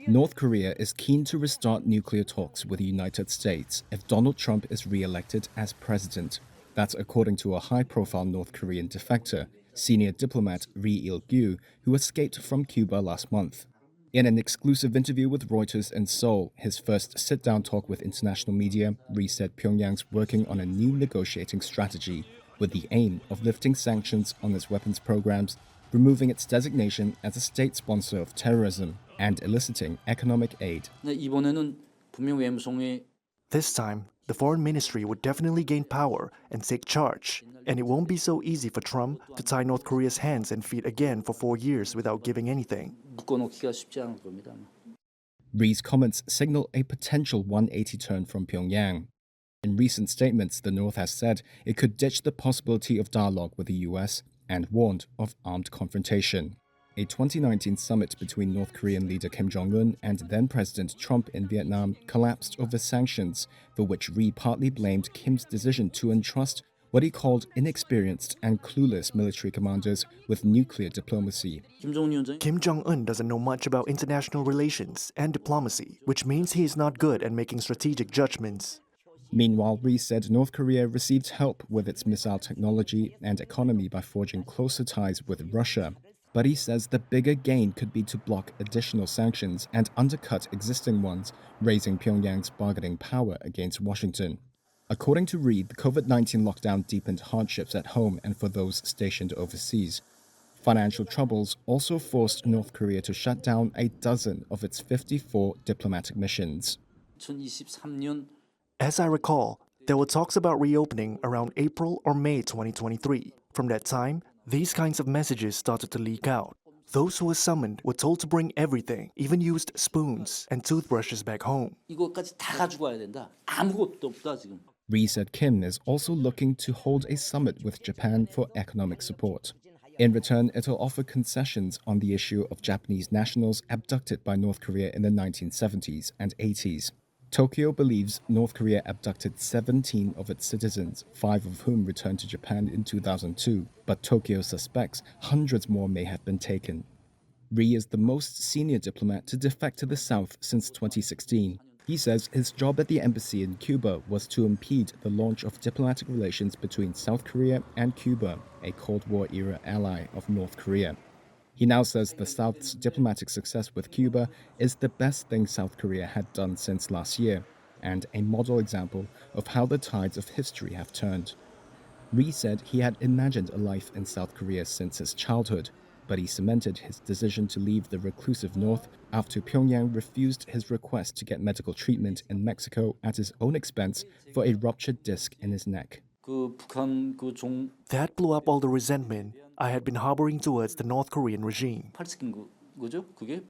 North Korea is keen to restart nuclear talks with the United States if Donald Trump is re-elected as president. That's according to a high-profile North Korean defector, senior diplomat Ri Il Gyu, who escaped from Cuba last month. In an exclusive interview with Reuters in Seoul, his first sit-down talk with international media, Ri said Pyongyang's working on a new negotiating strategy with the aim of lifting sanctions on its weapons programs, removing its designation as a state sponsor of terrorism, and eliciting economic aid. This time, the foreign ministry would definitely gain power and take charge, and it won't be so easy for Trump to tie North Korea's hands and feet again for 4 years without giving anything. Ri's comments signal a potential 180 turn from Pyongyang. In recent statements, the North has said it could ditch the possibility of dialogue with the US and warned of armed confrontation. A 2019 summit between North Korean leader Kim Jong-un and then-President Trump in Vietnam collapsed over sanctions, for which Ri partly blamed Kim's decision to entrust what he called inexperienced and clueless military commanders with nuclear diplomacy. Kim Jong-un doesn't know much about international relations and diplomacy, which means he is not good at making strategic judgments. Meanwhile, Ri said North Korea received help with its missile technology and economy by forging closer ties with Russia. But he says the bigger gain could be to block additional sanctions and undercut existing ones, raising Pyongyang's bargaining power against Washington. According to Ri, the COVID-19 lockdown deepened hardships at home and for those stationed overseas. Financial troubles also forced North Korea to shut down a dozen of its 54 diplomatic missions. As I recall, there were talks about reopening around April or May 2023. From that time, these kinds of messages started to leak out. Those who were summoned were told to bring everything, even used spoons and toothbrushes back home. Ri said Kim is also looking to hold a summit with Japan for economic support. In return, it'll offer concessions on the issue of Japanese nationals abducted by North Korea in the 1970s and 80s. Tokyo believes North Korea abducted 17 of its citizens, 5 of whom returned to Japan in 2002, but Tokyo suspects hundreds more may have been taken. Ri is the most senior diplomat to defect to the South since 2016. He says his job at the embassy in Cuba was to impede the launch of diplomatic relations between South Korea and Cuba, a Cold War-era ally of North Korea. He now says the South's diplomatic success with Cuba is the best thing South Korea had done since last year, and a model example of how the tides of history have turned. Ri said he had imagined a life in South Korea since his childhood, but he cemented his decision to leave the reclusive North after Pyongyang refused his request to get medical treatment in Mexico at his own expense for a ruptured disc in his neck. That blew up all the resentment I had been harboring towards the North Korean regime.